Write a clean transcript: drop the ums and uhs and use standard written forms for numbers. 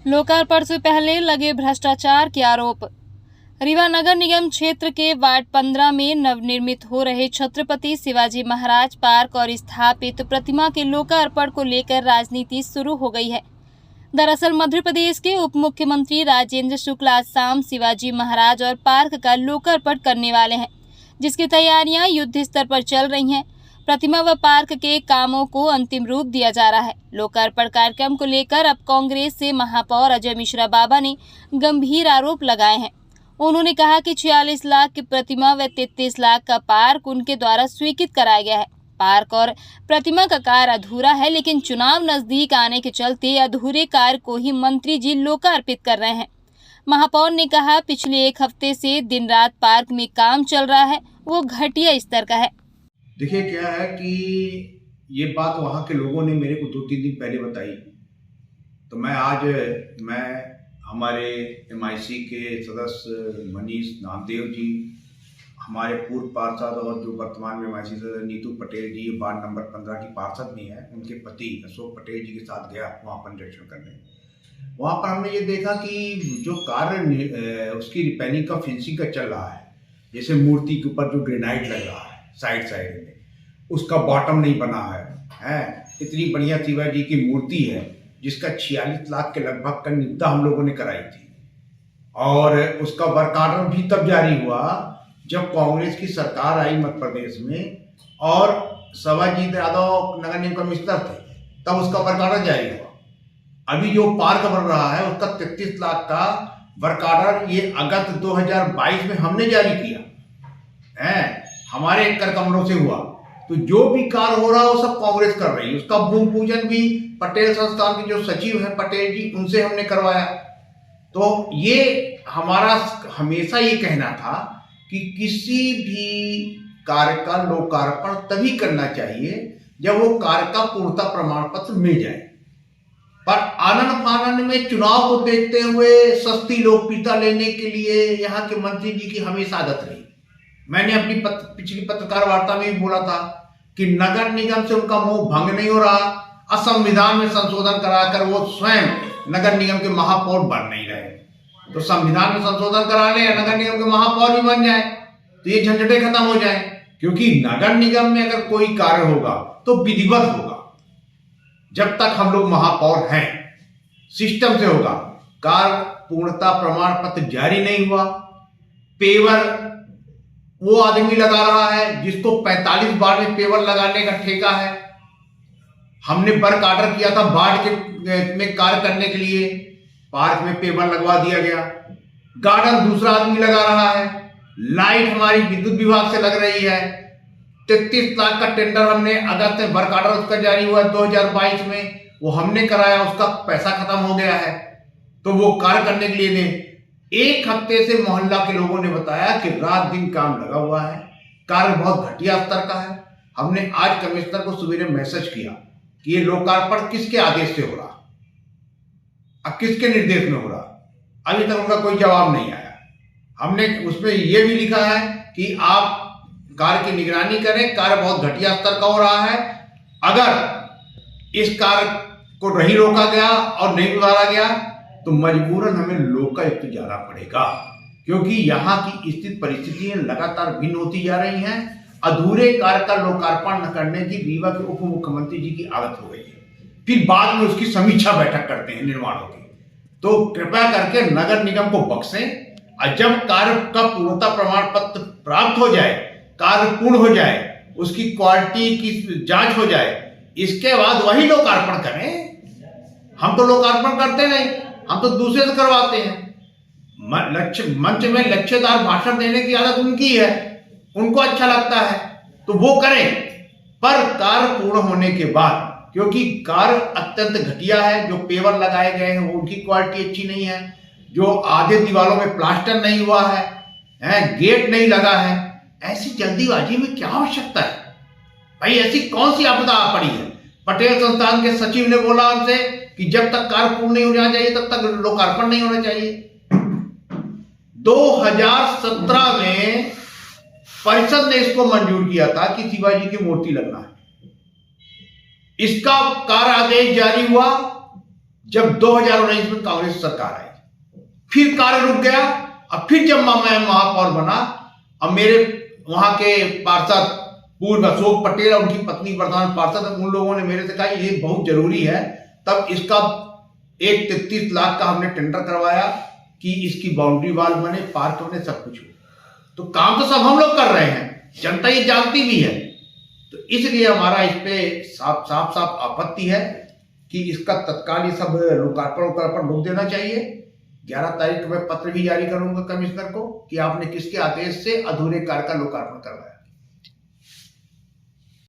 लोकार्पण से पहले लगे भ्रष्टाचार के आरोप। रीवा नगर निगम क्षेत्र के वार्ड 15 में नवनिर्मित हो रहे छत्रपति शिवाजी महाराज पार्क और स्थापित प्रतिमा के लोकार्पण को लेकर राजनीति शुरू हो गई है। दरअसल मध्य प्रदेश के उप मुख्यमंत्री राजेंद्र शुक्ल आज शाम शिवाजी महाराज और पार्क का लोकार्पण करने वाले हैं, जिसकी तैयारियां युद्ध स्तर पर चल रही हैं। प्रतिमा व पार्क के कामों को अंतिम रूप दिया जा रहा है। लोकार्पण कार्यक्रम को लेकर अब कांग्रेस से महापौर अजय मिश्रा बाबा ने गंभीर आरोप लगाए हैं। उन्होंने कहा कि 46 लाख की प्रतिमा व 33 लाख का पार्क उनके द्वारा स्वीकृत कराया गया है। पार्क और प्रतिमा का कार्य अधूरा है, लेकिन चुनाव नजदीक आने के चलते अधूरे कार्य को ही मंत्री जी लोकार्पित कर रहे हैं। महापौर ने कहा, पिछले एक हफ्ते से दिन रात पार्क में काम चल रहा है, वो घटिया स्तर का है। देखिए क्या है कि ये बात वहाँ के लोगों ने मेरे को 2-3 दिन पहले बताई, तो मैं हमारे MIC के सदस्य मनीष नामदेव जी, हमारे पूर्व पार्षद और जो वर्तमान में MIC सदस्य नीतू पटेल जी, वार्ड नंबर 15 की पार्षद भी हैं, उनके पति अशोक पटेल जी के साथ गया वहाँ पर निरीक्षण करने। वहाँ पर हमने ये देखा कि जो कार्य उसकी रिपेयरिंग का फिनिशिंग का चल रहा है, जैसे मूर्ति के ऊपर जो ग्रेनाइट लग रहा है साइड में, उसका बॉटम नहीं बना है। इतनी बढ़िया शिवाजी की मूर्ति है जिसका 46 लाख के लगभग का निविदा हम लोगों ने कराई थी, और उसका वर्क ऑर्डर भी तब जारी हुआ जब कांग्रेस की सरकार आई मध्य प्रदेश में और शिवाजी यादव नगर निगम कमिश्नर थे, तब उसका वर्क ऑर्डर जारी हुआ। अभी जो पार्क बन रहा है उसका 33 लाख का वर्क ऑर्डर ये अगस्त 2022 में हमने जारी किया है, हमारे कर कमरों से हुआ। तो जो भी कार्य हो रहा है वो सब कांग्रेस कर रही है। उसका भूमि पूजन भी पटेल संस्थान के जो सचिव हैं पटेल जी, उनसे हमने करवाया। तो ये हमारा हमेशा ये कहना था कि किसी भी कार्य का लोकार्पण तभी करना चाहिए जब वो कार्य का पूर्णता प्रमाण पत्र मिल जाए। पर आनन फानन में चुनाव को देखते हुए सस्ती लोकप्रियता लेने के लिए यहाँ के मंत्री जी की हमेशा आदत रही। मैंने अपनी पिछली पत्रकार वार्ता में भी बोला था कि नगर निगम से उनका मोह भंग नहीं हो रहा, असंविधान में संशोधन कराकर वो स्वयं नगर निगम के महापौर बन नहीं रहे। तो संविधान में संशोधन करा ले, नगर निगम के महापौर भी बन जाए तो ये झंझटें खत्म हो जाए। क्योंकि नगर निगम में अगर कोई कार्य होगा तो विधिवत होगा। जब तक हम लोग महापौर हैं सिस्टम से होगा। कार्य पूर्णता प्रमाण पत्र जारी नहीं हुआ, पेवर वो आदमी लगा रहा है जिसको 45 बार में पेवर लगाने का ठेका है। हमने वर्क ऑर्डर किया था बाढ़ के में कार्य करने के लिए, पार्क में पेवर लगवा दिया गया। गार्डन दूसरा आदमी लगा रहा है, लाइट हमारी विद्युत विभाग से लग रही है। 33 लाख का टेंडर हमने अगस्त में वर्क ऑर्डर उसका जारी हुआ 2022 में, वो हमने कराया, उसका पैसा खत्म हो गया है। तो वो कार्य करने के लिए एक हफ्ते से मोहल्ला के लोगों ने बताया कि रात दिन काम लगा हुआ है, कार्य बहुत घटिया स्तर का है। हमने आज कमिश्नर को सवेरे मैसेज किया कि ये लोकार्पण किसके आदेश से हो रहा, अब किसके निर्देश में हो रहा। अभी तक उनका कोई जवाब नहीं आया। हमने उसमें यह भी लिखा है कि आप कार्य की निगरानी करें, कार्य बहुत घटिया स्तर का हो रहा है। अगर इस कार्य को नहीं रोका गया और नहीं उतारा गया तो मजबूरन हमें लोकायुक्त जाना पड़ेगा, क्योंकि यहाँ की स्थिति परिस्थितियां लगातार भिन्न होती जा रही हैं। अधूरे कार्य का लोकार्पण न करने की रीवा के उप मुख्यमंत्री जी की आदत हो गई है। फिर बाद में उसकी समीक्षा बैठक करते हैं निर्माणों की। तो कृपया करके नगर निगम को बख्शें, और जब कार्य का पूर्णता प्रमाण पत्र प्राप्त हो जाए, कार्य पूर्ण हो जाए, उसकी क्वालिटी की जांच हो जाए, इसके बाद वही लोकार्पण करें। हम तो लोकार्पण करते नहीं, हम तो दूसरे से करवाते हैं। मंच में लक्ष्यदार भाषण देने की आदत उनकी है, उनको अच्छा लगता है तो वो करें, पर कार्य पूर्ण होने के बाद, क्योंकि कार्य अत्यंत घटिया है। जो पेवर लगाए गए हैं वो उनकी क्वालिटी अच्छी नहीं है, जो आधे दीवारों में प्लास्टर नहीं हुआ है, गेट नहीं लगा है। ऐसी जल्दीबाजी में क्या आवश्यकता है भाई? ऐसी कौन सी आपदा आ पड़ी है? पटेल संस्थान के सचिव ने बोला हमसे कि जब तक कार्य पूर्ण नहीं होना चाहिए तब तक लोकार्पण नहीं होना चाहिए। 2017 में परिषद ने इसको मंजूर किया था कि शिवाजी की मूर्ति लगना है। इसका कार्य आदेश जारी हुआ जब 2019 में कांग्रेस सरकार आई, फिर कार्य रुक गया। अब फिर जब मैं महापौर बना, अब मेरे वहां के पार्षद पूर्व अशोक पटेल और उनकी पत्नी वर्तमान पार्षद, उन लोगों ने मेरे से कहा ये बहुत जरूरी है। तब इसका 1.33 लाख का हमने टेंडर करवाया कि इसकी बाउंड्री वाल बने, पार्क बने, सब कुछ हो। तो काम तो सब हम लोग कर रहे हैं, जनता ये जानती भी है। तो इसलिए हमारा इस पे साफ साफ आपत्ति है कि इसका तत्काल ये सब लोकार्पण रोक देना चाहिए। 11 तारीख को मैं पत्र भी जारी करूंगा कमिश्नर को कि आपने किसके आदेश से अधूरे कार्य का लोकार्पण करवाया।